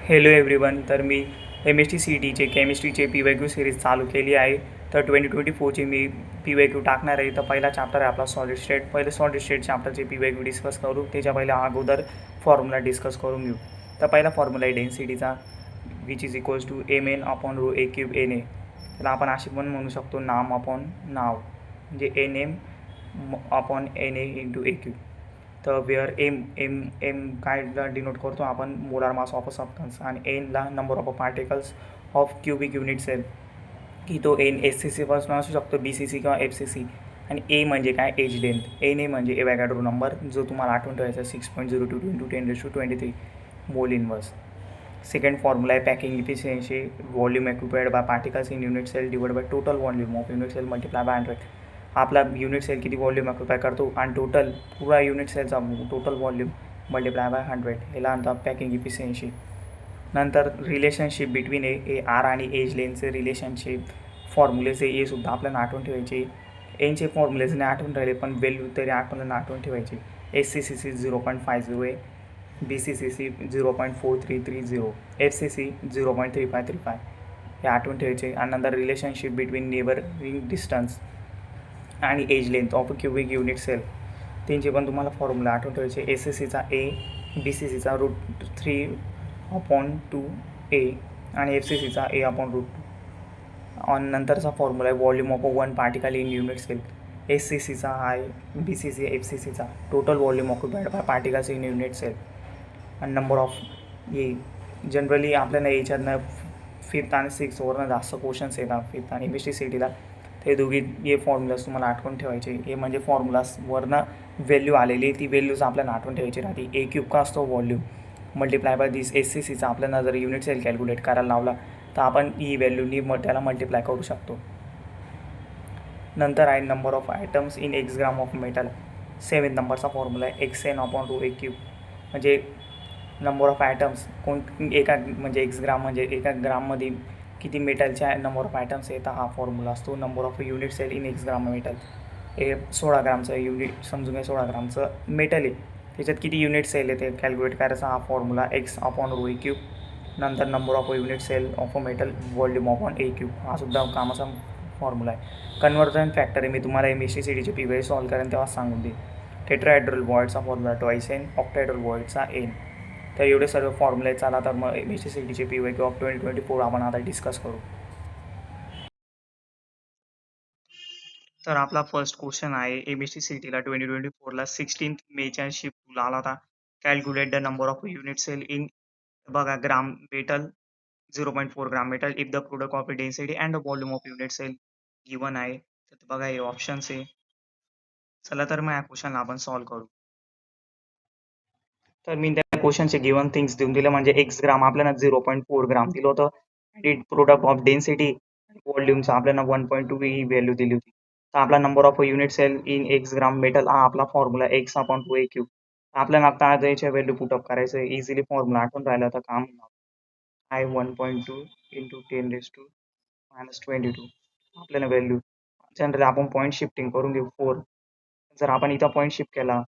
Hello everyone. तर मी MST CETचे केमिस्ट्रीचे PYQ series चालू केली आहे. तर 2024ची मी PYQ टाकणार आहे. तर पहिला चॅप्टर आहे आपला सॉलिड स्टेट. पहिले सॉलिड स्टेट चॅप्टरचे PYQ डिस्कस करू. त्याच्या पहिल्या अगोदर फॉर्म्युला डिस्कस करून घेऊ. तर पहिला फॉर्म्युला आहे डेन्सिटीचा, which is equals to mn/ρ(a)³ Na. त्याला आपण अशी पण म्हणू शकतो नाम अपॉन नाव, म्हणजे nm/Na × a³. तर वेअर एम कायला डिनोट करतो आपण molar mass of a substance, आणि एनला number of particles of cubic unit cell, की तो एन SCC पासून असू शकतो, BCC किंवा FCC. आणि ए म्हणजे काय, एज लेंथ. एन म्हणजे एवॅगॅड्रो नंबर, जो तुम्हाला आठवून ठेवायचा 6.02 × 10⁻23 मोल इनवर्स. सेकंड फॉर्म्युला आहे packing efficiency, volume occupied by particles in unit cell divide by total volume of unit cell multiply by 100. आपला युनिट सेल किती व्हॉल्यूम ऑक्युपाय करतो आणि टोटल पुरा युनिट सेलचा टोटल व्हॉल्यूम मल्टिप्लाय बाय 100, याला म्हणतात packing efficiency. नंतर रिलेशनशिप बिटवीन आर आणि एज लेनचे रिलेशनशिप, फॉर्म्युलेचे सुद्धा आपल्याला आठवून ठेवायचे. एनचे फॉर्म्युलेज नाही आठवून राहिले, पण व्हॅल्यू तरी आपल्याला आठवून ठेवायचे. SCCC 0.50 आहे, BCCC 0.4330, FCC 0.3535, हे आठवून ठेवायचे. आणि नंतर रिलेशनशिप बिटवीन नेबरिंग डिस्टन्स आणि edge length of cubic unit cell, त्यांचे पण तुम्हाला फॉर्म्युला आठवून ठेवायचे. SCCचा A, BCCचा √3/2A आणि FCCचा A/√2. आणि नंतरचा फॉर्म्युला आहे volume of one particle in unit cell. SCCचा आहे, BCC FCCचा total volume occupied by particles in unit cell. आणि नंबर ऑफ ए, जनरली आपल्याला याच्यातनं 5th आणि 6thवरनं जास्त क्वेश्चन्स येतात 5th आणि MST-CETला. ते दोघी हे फॉर्म्युलाज तुम्हाला आठवून ठेवायचे. हे म्हणजे फॉर्म्युलाजवरनं व्हॅल्यू आलेली, ती व्हॅल्यूज आपल्याला आठवून ठेवायची राहते. A³ का असतो व्हॉल्यूम, मल्टिप्लाय बाय दिस SCCचा आपल्याला जर युनिट सेल कॅल्क्युलेट करायला लावला तर आपण ही व्हॅल्यूनी त्याला मल्टिप्लाय करू शकतो. नंतर आहे number of items in x gram of metal. 7th नंबरचा फॉर्म्युला आहे xn/ρ(a³), म्हणजे नंबर ऑफ आयटम्स एका म्हणजे x ग्राम म्हणजे एका ग्राममध्ये किती मेटलच्या नंबर ऑफ आयटम्स येतात, हा फॉर्म्युला असतो. Number of unit cell in x gram metal, हे 16 ग्रामचं युनिट समजून घ्या, 16 ग्रामचं मेटल आहे, त्याच्यात किती युनिट सेल येते कॅल्क्युलेट करायचा, हा फॉर्म्युला x/ρ(a³). नंतर number of unit cell of a metal volume upon a³, हा सुद्धा कामाचा फॉर्म्युला आहे. कन्व्हर्जन फॅक्टर आहे, मी तुम्हाला MST-CETचे PYQ सॉल्व करेन तेव्हा सांगून दे. टेट्राहेड्रल वॉइडचा फॉर्म्युला ट्वाईस n, ऑक्टाहेड्रल वॉइडचा n. तर एवढे सर्व फॉर्म्युले चाला. तर मग MST-CETचे PYQ ऑफ 2024 आपण आता डिस्कस करू. तर आपला फर्स्ट क्वेश्चन आहे MST-CETला 2024ला 16th मेच्या शिफ्ट आला होता. Calculate the number of unit cell in, बघा, gram metal 0.4 gram metal if the product of density and the volume of unit cell given आहे. तर बघा हे ऑप्शन्स आहे. चला तर मग या क्वेश्चनला आपण सॉल्व करू. तर मी त्या क्वेश्चनचे गिवन थिंग्स देऊन दिलं, म्हणजे x ग्राम आपल्याला 0.4 ग्राम दिलं होतं, आणि प्रोडक्ट ऑफ डेन्सिटी व्हॉल्यूमचा आपल्याला 1.2 ही व्हॅल्यू दिली होती. तर आपला number of unit cell in x gram metal हा आपला फॉर्म्युला x/2a³. आपल्याला आता याच्या व्हॅल्यू पुटअप करायचं आहे. इझिली फॉर्म्युला आठवून राहिला तर काम आहे. 1.2 × 10⁻22 आपल्याला व्हॅल्यू. जनरली आपण पॉईंट शिफ्टिंग करून घेऊ 4. जर आपण इथं पॉईंट शिफ्ट केला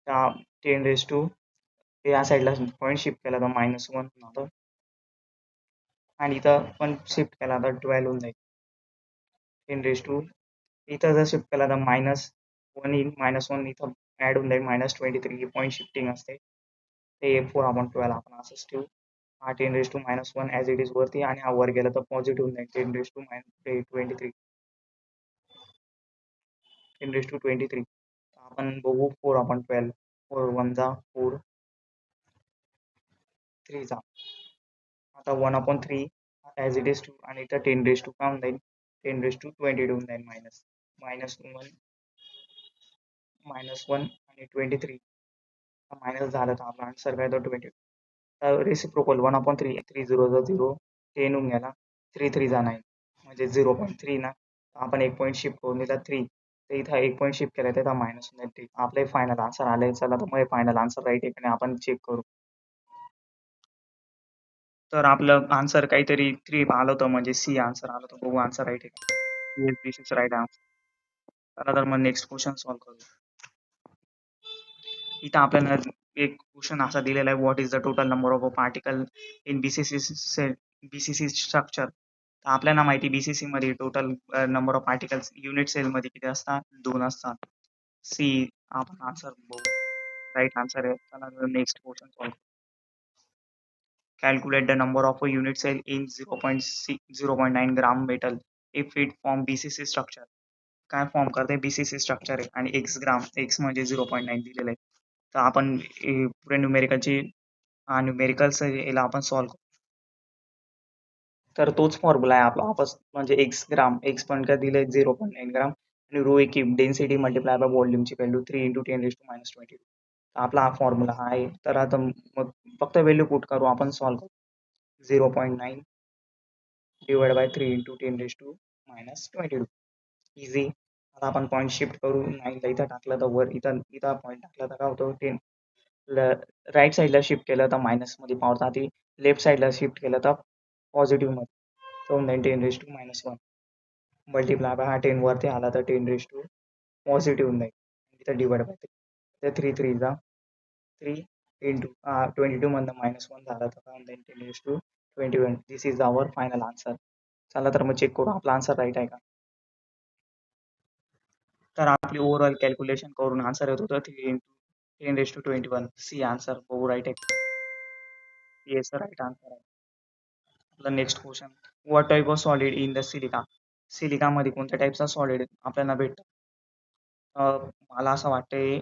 तर 10⁻, या साईडला पॉईंट शिफ्ट केला तर -1 होतं, आणि इथं पण शिफ्ट केला तर 12 होऊन जाईल. 10⁻, इथं जर शिफ्ट केला तर -1 येईल, -1 इथं ॲड होऊन जाईल, -23. ही पॉईंट शिफ्टिंग असते. ते 4/12 आपण असंच ठेवू. हा 10⁻1 ॲज इट इज वरती, आणि हा वर गेला तर पॉझिटिव्ह होऊन जाईल, 10⁻23. 10⁻23 आपण बघू 4/12. 4 1 जा 4, 3 जा. आता 1/3 ॲज इट इज 2, आणि इथं 10⁻2 का होऊन जाईल, 10⁻22 होऊन जाईल, -1 आणि 23 मायनस झालं तर आपला आन्सर काय, तर 20. तर रेसिप्रोकल 1/3, 3 0 जा 0, 10 होऊन गेला, 3 3 जा 9, म्हणजे 0.3 ना. आपण एक पॉईंट शिफ्ट करून दिला 3, तर इथं एक पॉईंट शिफ्ट केला तर मायनस होऊन जाईल 3. आपलं फायनल आन्सर आलं आहे. चला तर मग फायनल आन्सर राईट आहे की नाही आपण चेक करू. तर आपलं आन्सर काहीतरी 3 आलं होतं, म्हणजे सी आन्सर आलं होतं. बघू आन्सर राईट आहे का. Yes, this is right answer. चला तर मग नेक्स्ट क्वेश्चन सॉल्व करू. इथं आपल्याला एक क्वेश्चन असा दिलेला आहे, what is the total number of a particle in BCC cell, BCC structure. तर आपल्याला माहिती बीसीसी मध्ये total number of particles unit cell मध्ये किती असतात, 2 असतात. सी आपण आन्सर बघू, राईट आन्सर आहे. चला next question solve. Calculate the number of a unit cell in 0.9 gram metal if it form BCC structure. काय फॉर्म करते बीसीसी स्ट्रक्चर आहे आणि एक्स ग्राम, एक्स म्हणजे 0.9 दिलेलं आहे. तर आपण पुढे न्यूमेरिकलची न्यूमेरिकल्स याला आपण सॉल्व करू. तर तोच फॉर्म्युला आहे आपला वापस, म्हणजे एक्स ग्राम, एक्स पण काय दिले 0.9 ग्राम आणि rho cube density multiply by व्हॉल्यूमची व्हॅल्यू 3 × 10⁻²2. आपला हा फॉर्म्युला आहे. तर आता मग फक्त व्हॅल्यू पुट करू, आपण सॉल्व करू. 0.9 डिवाइड बाय 3 × 10⁻²2. इझी. आता आपण पॉईंट शिफ्ट करू. 9 ला इथं टाकलं तर वर, इथं इथं पॉईंट टाकला तर काय होतं, 10 राईट साईडला शिफ्ट केलं तर मायनस मध्ये पॉवर जाते, लेफ्ट साईडला शिफ्ट केलं तर पॉझिटिव्ह मध्ये. तर 10⁻1 मल्टिप्लाय बाय हा 10 वरती आला तर 10 पॉझिटिव्ह नाही, इथं डिवाइड बाय 3. तर 3 3 जा 3 इंटू 22 मधनं -1 झाला तर 10⁻21. दिस इज आवर फायनल आन्सर. चला तर मग चेक करू आपला आन्सर राईट आहे का. तर आपली ओव्हरऑल कॅल्क्युलेशन करून आन्सर येत होतं 3 × 10⁻21. सी आन्सर बघू राईट आहे. येस राईट आन्सर आहे. आपला next question, what type of solid in the silica. सिलिकामध्ये कोणत्या टाईपचा सॉलिड आपल्याला भेटतं. मला असं वाटतंय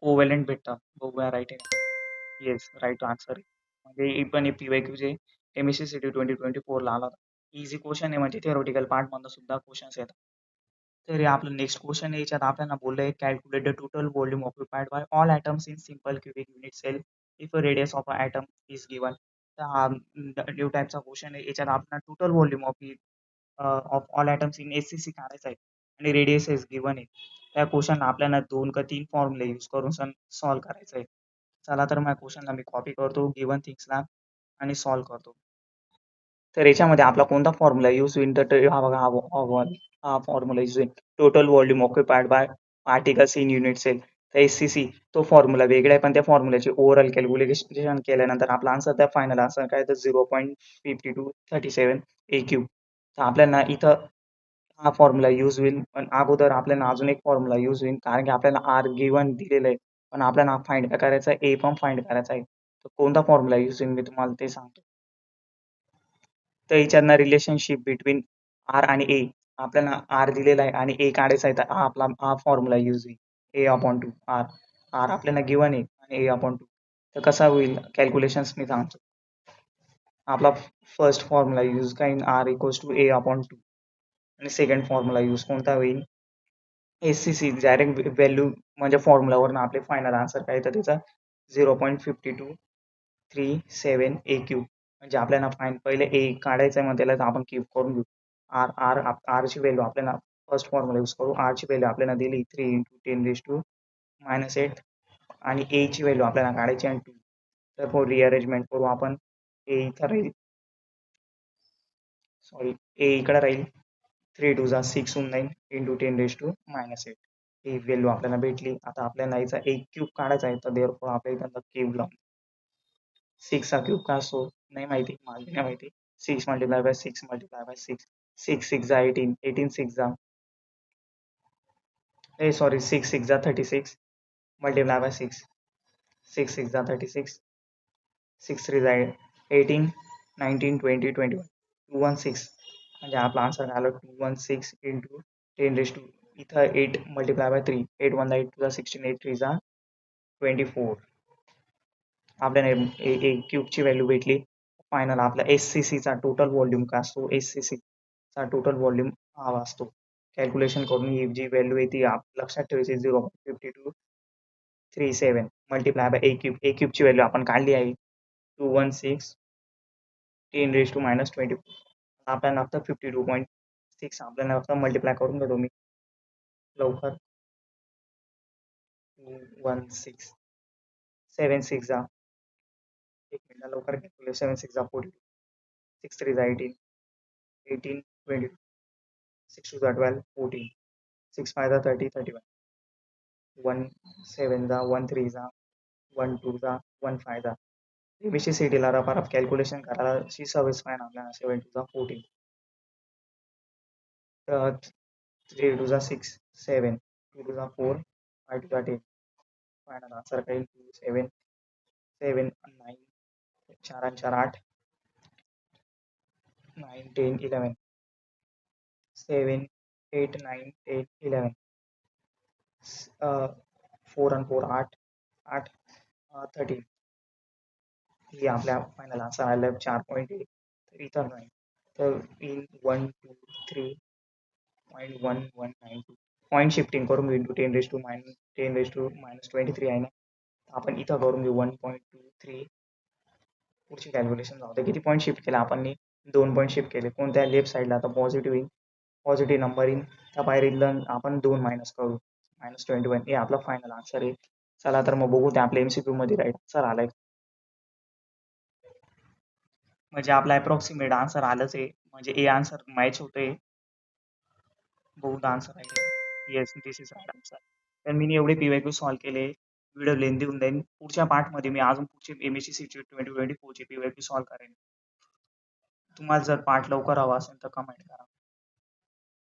कोव्हॅलेंट भेटतं. बघूया राईट आहे. येस राईट आन्सर आहे. म्हणजे ही पण PYQ जे MSc 2024 ला आला होता. इझी क्वेश्चन आहे, म्हणजे थिअरॉटिकल पार्ट मधनं सुद्धा क्वेश्चन्स येतात. तर हे आपलं नेक्स्ट क्वेश्चन आहे. याच्यात आपल्याला बोललंय calculate the total volume occupied by all atoms in simple cubic unit cell if a radius of a atom is given. तर हा न्यू टाईपचा क्वेश्चन आहे. याच्यात आपल्याला total volume of all atoms in SCC काढायचा आहे आणि रेडियस इज गिवन आहे. त्या क्वेश्चनला आपल्याला 2 का 3 फॉर्म्युले यूज करून सॉल्व्ह करायचं आहे. चला तर मग क्वेश्चनला मी कॉपी करतो गिवन थिंग्सला आणि सॉल्व्ह करतो. तर याच्यामध्ये आपला कोणता फॉर्म्युला यूज होईल, तर हा बघा, हा फॉर्म्युला यूज होईल. Total volume occupied by particles in unit cell. तर SCC तो फॉर्म्युला वेगळा आहे, पण त्या फॉर्म्युल्याची ओव्हरऑल कॅल्क्युलेशन केल्यानंतर आपला आन्सर, त्या फायनल आन्सर काय, तर 0.5237 AQ. तर आपल्याला इथं हा फॉर्म्युला यूज होईल, पण अगोदर आपल्याला अजून एक फॉर्म्युला यूज होईल, कारण की आपल्याला R गिवन दिलेलं आहे, पण आपल्याला फाइंड करायचा आहे, A पण फाइंड करायचा आहे. तर कोणता फॉर्म्युला यूज होईल मी तुम्हाला ते सांगतो. तर याच्यातनं रिलेशनशिप बिटवीन आर आणि ए, आपल्याला आर दिलेला आहे आणि ए काढायचा आहे, तर हा आपला हा फॉर्म्युला यूज होईल. A/2 R. आर आपल्याला गिवन आहे आणि A/2. तर कसा होईल कॅल्क्युलेशन्स मी सांगतो. आपला फर्स्ट फॉर्म्युला यूज काय, R = A/2 आणि सेकंड फॉर्म्युला यूज कोणता होईल, SCC. डायरेक्ट व्हॅल्यू म्हणजे फॉर्म्युलावरून आपले फायनल आन्सर काय, तर त्याचा 0.5237 AQ. म्हणजे आपल्याला पहिले ए काढायचं आहे, मग त्याला आपण क्यूब करून घेऊ. आर आर आरची व्हॅल्यू आपल्याला फर्स्ट फॉर्म्युला यूज करू. आरची व्हॅल्यू आपल्याला दिली 3 × 10⁻8 आणि ए ची व्हॅल्यू आपल्याला काढायची आहे 2. तर फॉर रिअरेंजमेंट करू आपण. ए इथं राहील, सॉरी, ए इकडे राहील. 3 2 जा 6 होऊन जाईल × 10⁻8. ही व्हॅल्यू आपल्याला भेटली. आता आपल्याला याचा एक क्यूब काढायचा आहे, तर देअरफॉर आपल्या इथं क्यूब लावून 6 चा क्यूब का असतो नाही माहिती, मला नाही माहिती. 6 × 6 × 6, 6 6 जा 18, 18 6 जा, सॉरी, 6 6 जा 36 × 6, 6 6 जा 36, 6 3 जा 18, 19 20 21, 216. म्हणजे आपला आन्सर आला 216 × 10⁻². इथं 8 × 3, 8 1 8 2 16, 8 3 जा 24. आपल्याला क्यूबची व्हॅल्यू भेटली. फायनल आपला SCC चा टोटल व्हॉल्यूम काय असतो, SCC चा टोटल व्हॉल्यूम हा असतो. कॅल्क्युलेशन करून ही जी व्हॅल्यू आहे ती लक्षात ठेवायची, 0.5237 मल्टिप्लाय बाय A क्यूबची व्हॅल्यू आपण काढली आहे 216 10⁻². आपल्याला फक्त 52.6 आपल्याला फक्त मल्टिप्लाय करून देतो मी लवकर. 216 7 6 जा, एक मिनिट लवकर कॅल्क्युलेट. 7 6 जा 40, 6 3 जा 18, 18 20, 6 2 जा 12 14, 6 5 जा 30 31, 1 7 जा 1 3 जा 1 2 जा 1 5 जा एबीसी सीडीला रफ कॅल्क्युलेशन करायला शी सवयच नाही ना आपल्याला 7 2 जा 14 3 2 जा 6 7 2 2 जा 4 5 2 जा 10 फायनल आन्सर काही 7 7 9 4 आणि 4 8 9 10 11 7 8 9 10 11 4 आणि 4 8 8 13 ही आपल्या फायनल आन्सर आलं 4.8 तर इथं नाही तर इन 1 2 3 0.1192 पॉईंट शिफ्टिंग करून घेऊ 10 आहे ना आपण इथं करून घेऊ 1.23 पुढची कॅल्क्युलेशन जाऊ किती पॉईंट शिफ्ट केला आपण 2 पॉईंट शिफ्ट केले कोणत्या लेफ्ट साईडला आता पॉझिटिव्ह येईल पॉझिटिव्ह नंबर येईल त्या बाहेर आपण 2 मायनस करू -21 हे आपला फायनल आन्सर आहे चला तर मग बघू ते आपल्या MCQ मध्ये राईट आन्सर आलाय म्हणजे आपला अप्रॉक्सिमेट आन्सर आलंच आहे म्हणजे ए आन्सर मॅच होतंय बहुत आन्सर आहे yes this is right answer तर मी एवढे PYQ सॉल्व्ह केले व्हिडिओ लेंदी होऊन जाईल पुढच्या पार्टमध्ये मी अजून पुढचे MSc 2024 चे PYQ सॉल्व्ह करेन तुम्हाला जर पार्ट लवकर हवा असेल तर कमेंट करा